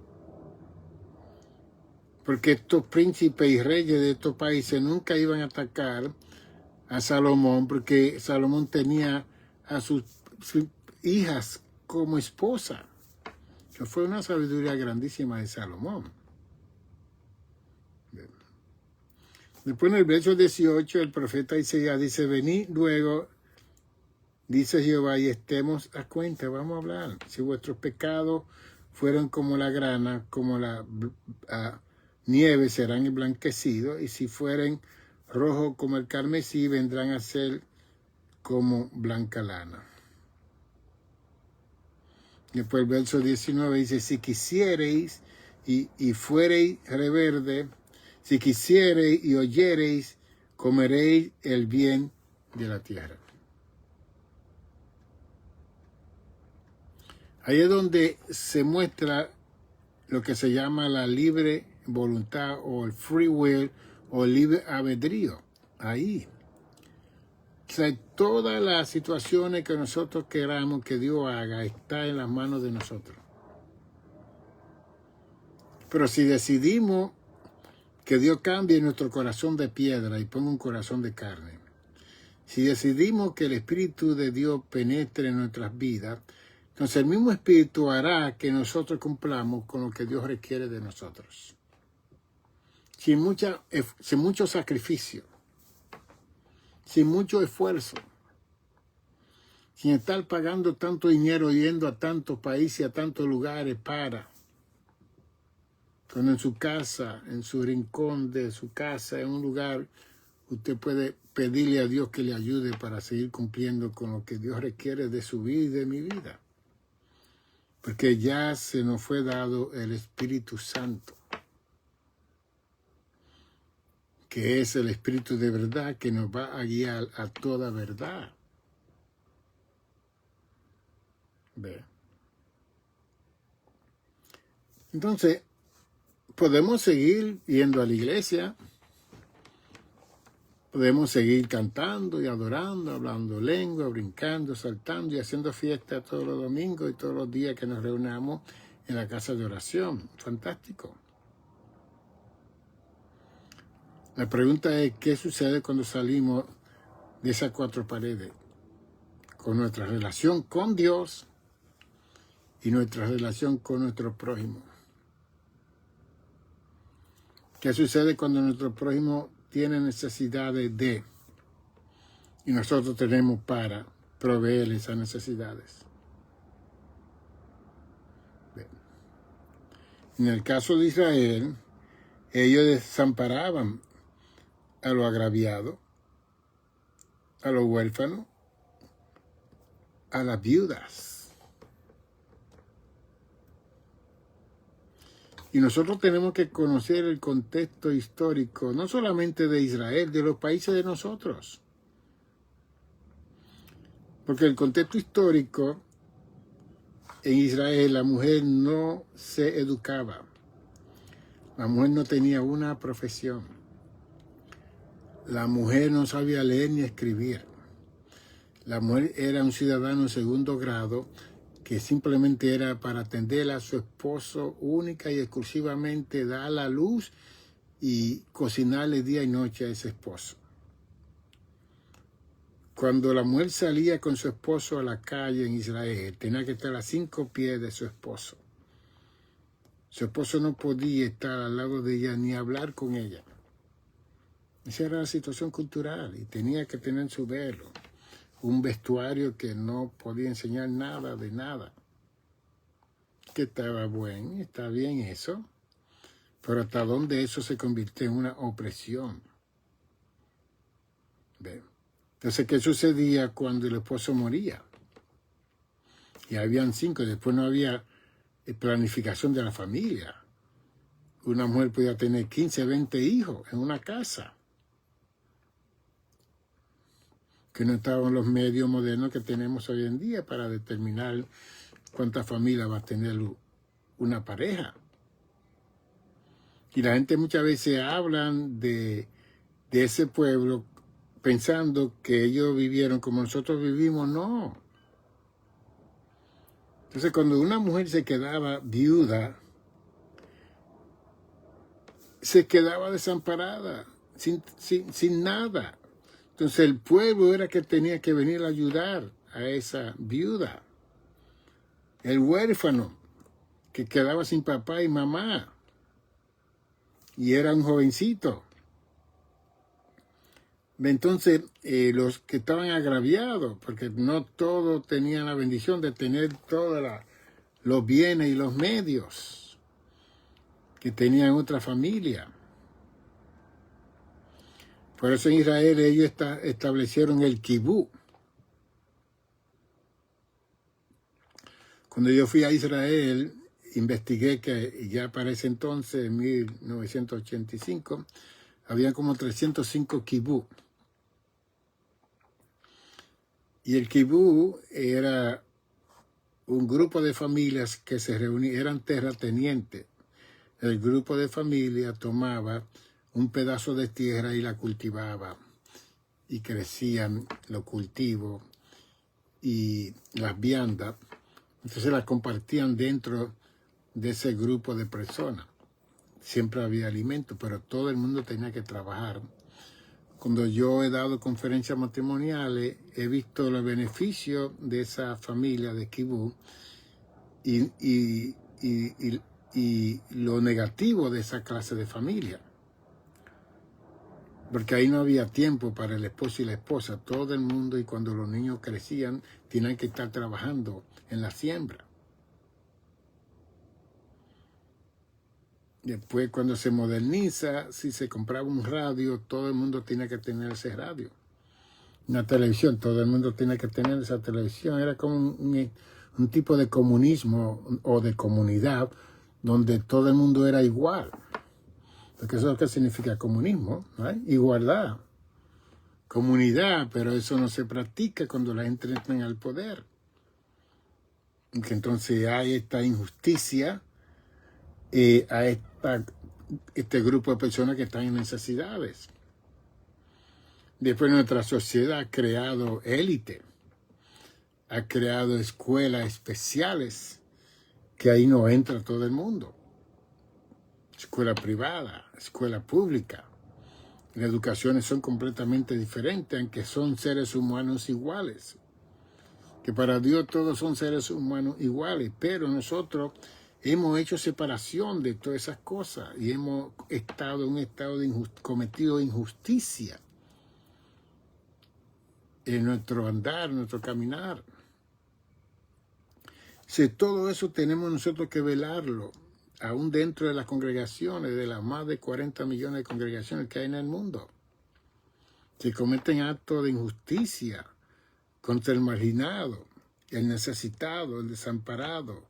Porque estos príncipes y reyes de estos países nunca iban a atacar a Salomón, porque Salomón tenía a sus hijas como esposa. Eso fue una sabiduría grandísima de Salomón. Después en el verso 18 el profeta Isaías dice, venid luego, dice Jehová, y estemos a cuenta. Vamos a hablar. Si vuestros pecados fueron como la grana, como la nieve, serán emblanquecidos, y si fueren rojos como el carmesí, vendrán a ser como blanca lana. Después el verso 19 dice, si quisiereis y fuereis reverde, si quisiereis y oyereis, comeréis el bien de la tierra. Ahí es donde se muestra lo que se llama la libre voluntad o el free will o el libre albedrío. Ahí. O sea, todas las situaciones que nosotros queramos que Dios haga está en las manos de nosotros. Pero si decidimos que Dios cambie nuestro corazón de piedra y ponga un corazón de carne, si decidimos que el Espíritu de Dios penetre en nuestras vidas, entonces el mismo Espíritu hará que nosotros cumplamos con lo que Dios requiere de nosotros. Sin mucho sacrificio, sin mucho esfuerzo, sin estar pagando tanto dinero yendo a tantos países, a tantos lugares cuando en su casa, en su rincón de su casa, en un lugar, usted puede pedirle a Dios que le ayude para seguir cumpliendo con lo que Dios requiere de su vida y de mi vida. Porque ya se nos fue dado el Espíritu Santo, que es el Espíritu de verdad que nos va a guiar a toda verdad. ¿Ve? Entonces, podemos seguir yendo a la iglesia, podemos seguir cantando y adorando, hablando lengua, brincando, saltando y haciendo fiesta todos los domingos y todos los días que nos reunamos en la casa de oración. Fantástico. La pregunta es, ¿qué sucede cuando salimos de esas 4 paredes? Con nuestra relación con Dios y nuestra relación con nuestro prójimo. ¿Qué sucede cuando nuestro prójimo tiene necesidades y nosotros tenemos para proveer esas necesidades? Bien. En el caso de Israel, ellos desamparaban a los agraviados, a los huérfanos, a las viudas. Y nosotros tenemos que conocer el contexto histórico, no solamente de Israel, de los países de nosotros. Porque el contexto histórico, en Israel la mujer no se educaba. La mujer no tenía una profesión. La mujer no sabía leer ni escribir. La mujer era un ciudadano de segundo grado que simplemente era para atender a su esposo única y exclusivamente, dar la luz y cocinarle día y noche a ese esposo. Cuando la mujer salía con su esposo a la calle en Israel, tenía que estar a 5 pies de su esposo. Su esposo no podía estar al lado de ella ni hablar con ella. Esa era la situación cultural y tenía que tener su velo, un vestuario que no podía enseñar nada de nada. Que estaba bueno, está bien eso, pero hasta dónde eso se convirtió en una opresión. ¿Ve? Entonces, ¿qué sucedía cuando el esposo moría? Y habían 5, después no había planificación de la familia. Una mujer podía tener 15, 20 hijos en una casa. Que no estaban los medios modernos que tenemos hoy en día para determinar cuántas familias va a tener una pareja. Y la gente muchas veces hablan de ese pueblo pensando que ellos vivieron como nosotros vivimos. No. Entonces, cuando una mujer se quedaba viuda, se quedaba desamparada, sin nada. Entonces, el pueblo era que tenía que venir a ayudar a esa viuda. El huérfano, que quedaba sin papá y mamá, y era un jovencito. Entonces, los que estaban agraviados, porque no todos tenían la bendición de tener todos los bienes y los medios que tenían otra familia. Por eso en Israel ellos establecieron el kibú. Cuando yo fui a Israel, investigué que ya para ese entonces, en 1985, había como 305 kibú. Y el kibú era un grupo de familias que se reunían, eran terratenientes. El grupo de familias tomaba un pedazo de tierra y la cultivaba. Y crecían los cultivos y las viandas. Entonces las compartían dentro de ese grupo de personas. Siempre había alimento, pero todo el mundo tenía que trabajar. Cuando yo he dado conferencias matrimoniales, he visto los beneficios de esa familia de kibú y lo negativo de esa clase de familia. Porque ahí no había tiempo para el esposo y la esposa. Todo el mundo, y cuando los niños crecían, tenían que estar trabajando en la siembra. Después, cuando se moderniza, si se compraba un radio, todo el mundo tenía que tener ese radio. Una televisión, todo el mundo tenía que tener esa televisión. Era como un tipo de comunismo o de comunidad donde todo el mundo era igual. Porque eso es lo que significa comunismo, ¿no? Igualdad, comunidad, pero eso no se practica cuando la gente entra al poder. Que entonces hay esta injusticia a este grupo de personas que están en necesidades. Después nuestra sociedad ha creado élite, ha creado escuelas especiales, que ahí no entra todo el mundo. Escuela privada, escuela pública. Las educaciones son completamente diferentes, aunque son seres humanos iguales. Que para Dios todos son seres humanos iguales, pero nosotros hemos hecho separación de todas esas cosas y hemos estado en un estado de cometido injusticia en nuestro andar, en nuestro caminar. Si todo eso tenemos nosotros que velarlo. aún dentro de las congregaciones, de las más de 40 millones de congregaciones que hay en el mundo, que cometen actos de injusticia contra el marginado, el necesitado, el desamparado,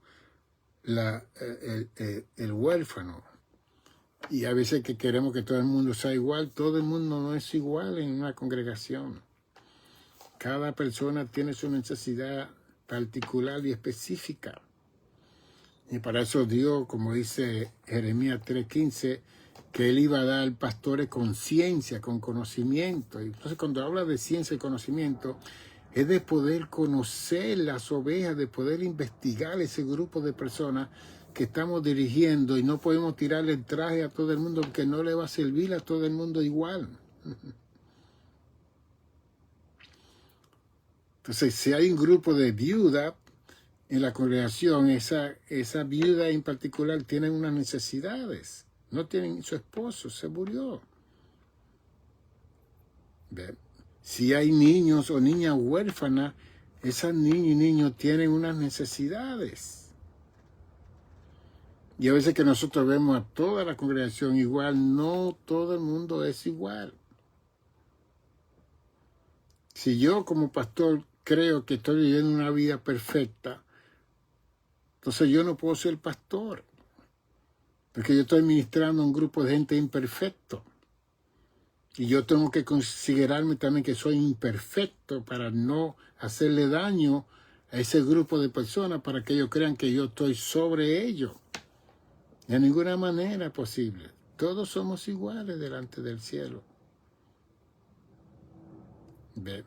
el huérfano. Y a veces que queremos que todo el mundo sea igual, todo el mundo no es igual en una congregación. Cada persona tiene su necesidad particular y específica. Y para eso Dios, como dice Jeremías 3:15, que Él iba a dar pastores con ciencia, con conocimiento. Entonces, cuando habla de ciencia y conocimiento, es de poder conocer las ovejas, de poder investigar ese grupo de personas que estamos dirigiendo, y no podemos tirarle el traje a todo el mundo porque no le va a servir a todo el mundo igual. Entonces, si hay un grupo de viudas en la congregación, esa viuda en particular tiene unas necesidades. No tienen su esposo, se murió. ¿Ve? Si hay niños o niñas huérfanas, esas niñas y niños tienen unas necesidades. Y a veces que nosotros vemos a toda la congregación igual, no todo el mundo es igual. Si yo como pastor creo que estoy viviendo una vida perfecta, entonces yo no puedo ser pastor, porque yo estoy ministrando a un grupo de gente imperfecto. Y yo tengo que considerarme también que soy imperfecto para no hacerle daño a ese grupo de personas, para que ellos crean que yo estoy sobre ellos. De ninguna manera posible. Todos somos iguales delante del cielo. ¿Ve?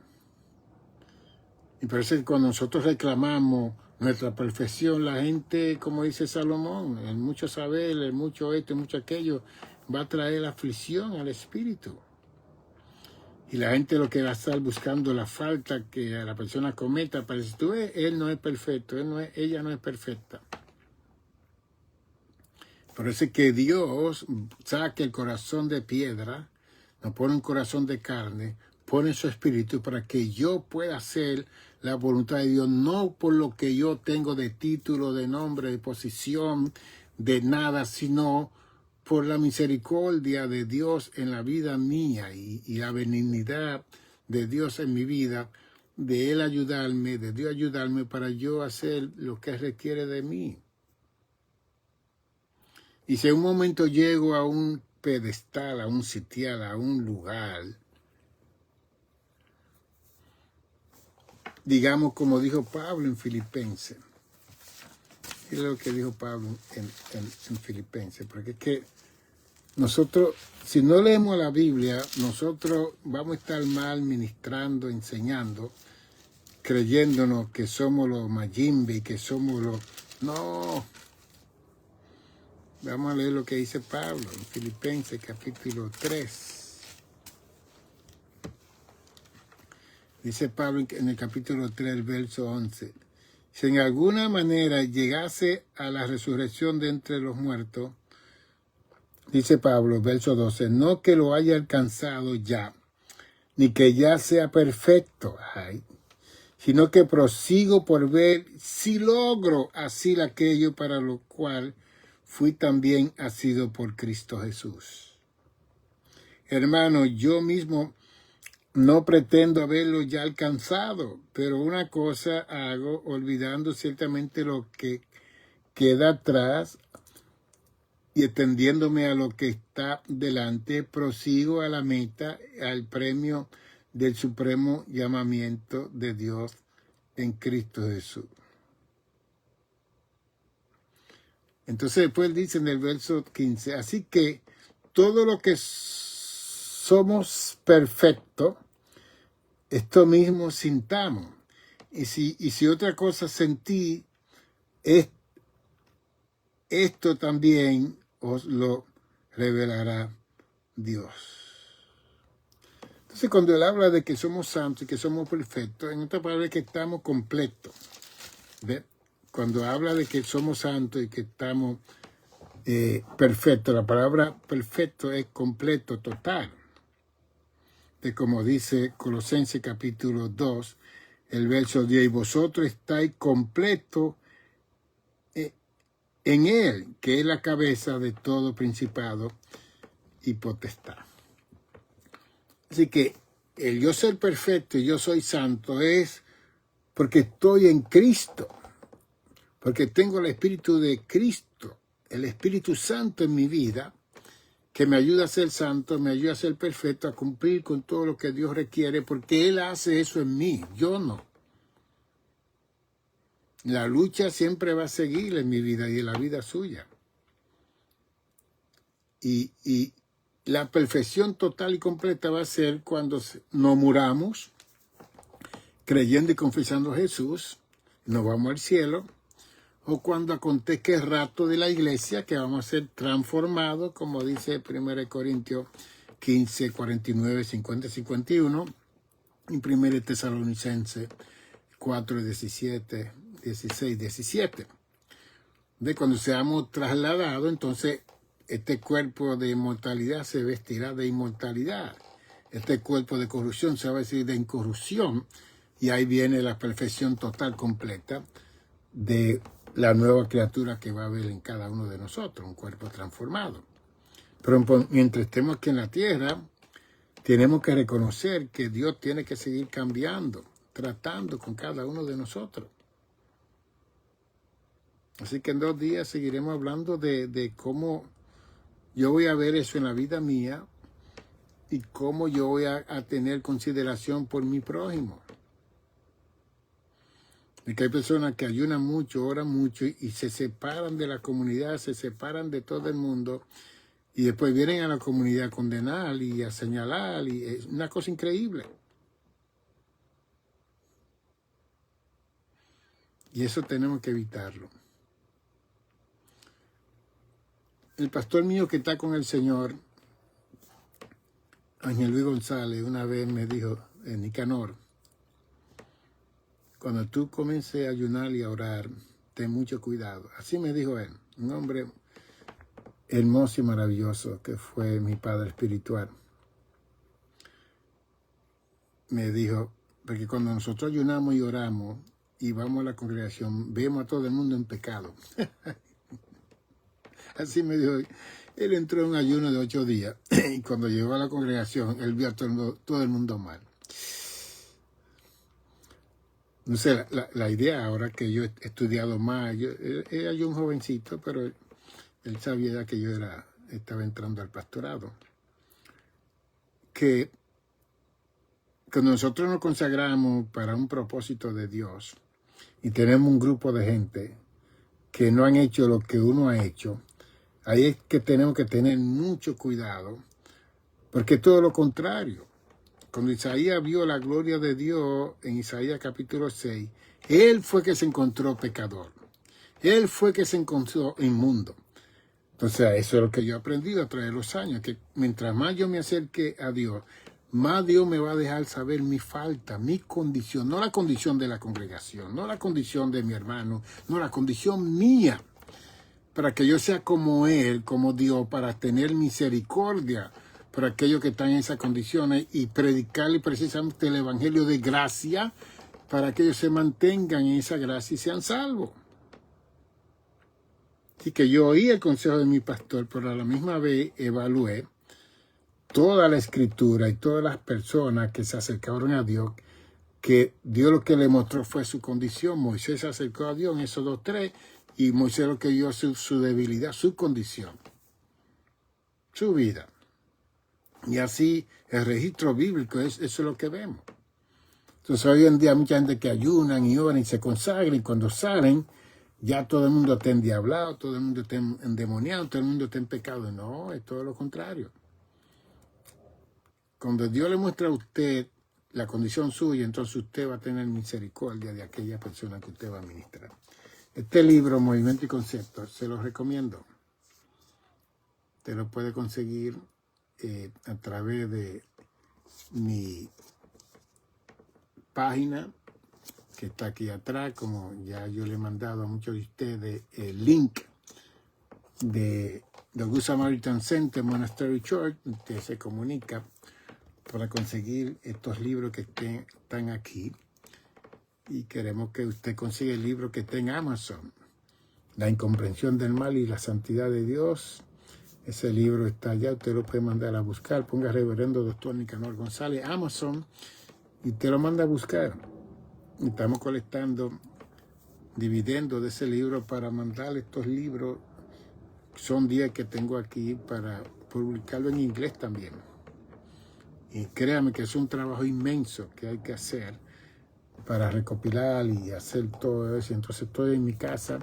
Y por eso cuando nosotros reclamamos nuestra perfección, la gente, como dice Salomón, el mucho saber, el mucho esto, el mucho aquello, va a traer aflicción al espíritu. Y la gente lo que va a estar buscando la falta que la persona cometa, para decir, tú ves, él no es perfecto, ella no es perfecta. Por eso es que Dios saca el corazón de piedra, nos pone un corazón de carne, pone su espíritu para que yo pueda hacer la voluntad de Dios, no por lo que yo tengo de título, de nombre, de posición, de nada, sino por la misericordia de Dios en la vida mía y la benignidad de Dios en mi vida, de Él ayudarme, de Dios ayudarme para yo hacer lo que requiere de mí. Y si en un momento llego a un pedestal, a un sitial, a un lugar, digamos como dijo Pablo en Filipenses. Es lo que dijo Pablo en Filipenses, porque es que nosotros, si no leemos la Biblia, nosotros vamos a estar mal ministrando, enseñando, creyéndonos que somos los mayimbe, que somos los... No. Vamos a leer lo que dice Pablo en Filipenses capítulo 3. Dice Pablo en el capítulo 3, verso 11. Si en alguna manera llegase a la resurrección de entre los muertos, dice Pablo, verso 12, no que lo haya alcanzado ya, ni que ya sea perfecto, sino que prosigo por ver si logro así aquello para lo cual fui también asido por Cristo Jesús. Hermano, yo mismo no pretendo haberlo ya alcanzado, pero una cosa hago, olvidando ciertamente lo que queda atrás y extendiéndome a lo que está delante, prosigo a la meta, al premio del supremo llamamiento de Dios en Cristo Jesús. Entonces después dice en el verso 15, así que todo lo que somos perfectos, esto mismo sintamos. Y si otra cosa sentí, esto también os lo revelará Dios. Entonces cuando él habla de que somos santos y que somos perfectos, en otra palabra es que estamos completos. ¿Ve? Cuando habla de que somos santos y que estamos perfectos, la palabra perfecto es completo, total. De como dice Colosenses capítulo 2, el verso 10, y vosotros estáis completos en Él, que es la cabeza de todo principado y potestad. Así que el yo ser perfecto y yo soy santo es porque estoy en Cristo, porque tengo el Espíritu de Cristo, el Espíritu Santo en mi vida, que me ayuda a ser santo, me ayuda a ser perfecto, a cumplir con todo lo que Dios requiere, porque Él hace eso en mí, yo no. La lucha siempre va a seguir en mi vida y en la vida suya. Y la perfección total y completa va a ser cuando nos muramos, creyendo y confesando a Jesús, nos vamos al cielo, o cuando acontezca el rapto de la iglesia, que vamos a ser transformados, como dice 1 Corintios 15, 49, 50, 51, y 1 Tesalonicenses 4, 17, 16, 17. De cuando seamos trasladados, entonces este cuerpo de inmortalidad se vestirá de inmortalidad. Este cuerpo de corrupción se va a vestir de incorrupción. Y ahí viene la perfección total, completa, de la nueva criatura que va a haber en cada uno de nosotros, un cuerpo transformado. Pero mientras estemos aquí en la tierra, tenemos que reconocer que Dios tiene que seguir cambiando, tratando con cada uno de nosotros. Así que en 2 días seguiremos hablando de cómo yo voy a ver eso en la vida mía y cómo yo voy a tener consideración por mi prójimo. Porque hay personas que ayunan mucho, oran mucho y se separan de la comunidad, se separan de todo el mundo y después vienen a la comunidad a condenar y a señalar, y es una cosa increíble. Y eso tenemos que evitarlo. El pastor mío que está con el Señor, Ángel Luis González, una vez me dijo, Nicanor, cuando tú comiences a ayunar y a orar, ten mucho cuidado. Así me dijo él, un hombre hermoso y maravilloso que fue mi padre espiritual. Me dijo, porque cuando nosotros ayunamos y oramos y vamos a la congregación, vemos a todo el mundo en pecado. Así me dijo, él entró en un ayuno de 8 días y cuando llegó a la congregación, él vio a todo el mundo mal. No sé, la idea ahora que yo he estudiado más, era yo un jovencito, pero él sabía que yo estaba entrando al pastorado. Que cuando nosotros nos consagramos para un propósito de Dios y tenemos un grupo de gente que no han hecho lo que uno ha hecho, ahí es que tenemos que tener mucho cuidado, porque es todo lo contrario. Cuando Isaías vio la gloria de Dios en Isaías capítulo 6, él fue que se encontró pecador. Él fue que se encontró inmundo. Entonces, eso es lo que yo he aprendido a través de los años, que mientras más yo me acerque a Dios, más Dios me va a dejar saber mi falta, mi condición, no la condición de la congregación, no la condición de mi hermano, no la condición mía, para que yo sea como Él, como Dios, para tener misericordia por aquellos que están en esas condiciones y predicarle precisamente el evangelio de gracia para que ellos se mantengan en esa gracia y sean salvos. Así que yo oí el consejo de mi pastor, pero a la misma vez evalué toda la escritura y todas las personas que se acercaron a Dios, que Dios lo que le mostró fue su condición. Moisés se acercó a Dios en Éxodo 3 y Moisés lo que vio su debilidad, su condición, su vida. Y así el registro bíblico, eso es lo que vemos. Entonces hoy en día mucha gente que ayunan y oran y se consagran y cuando salen, ya todo el mundo está endiablado, todo el mundo está endemoniado, todo el mundo está en pecado. No, es todo lo contrario. Cuando Dios le muestra a usted la condición suya, entonces usted va a tener misericordia de aquella persona que usted va a ministrar. Este libro, Movimiento y Conceptos, se lo recomiendo. Te lo puede conseguir a través de mi página, que está aquí atrás, como ya yo le he mandado a muchos de ustedes el link de The Good Samaritan Center Monastery Church. Usted se comunica para conseguir estos libros que están aquí. Y queremos que usted consiga el libro que está en Amazon. La incomprensión del mal y la santidad de Dios. Ese libro está allá, usted lo puede mandar a buscar. Ponga Reverendo Dr. Nicanor González, Amazon, y te lo manda a buscar. Y estamos colectando dividendos de ese libro para mandar estos libros. Son 10 que tengo aquí para publicarlo en inglés también. Y créame que es un trabajo inmenso que hay que hacer para recopilar y hacer todo eso. Entonces estoy en mi casa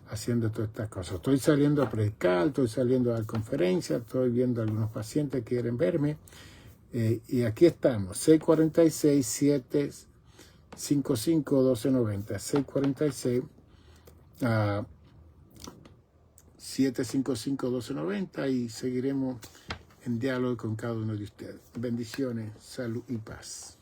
haciendo todas estas cosas. Estoy saliendo a predicar, estoy saliendo a dar conferencias, estoy viendo a algunos pacientes que quieren verme. Y aquí estamos, 646-755-1290. 646-755-1290 y seguiremos en diálogo con cada uno de ustedes. Bendiciones, salud y paz.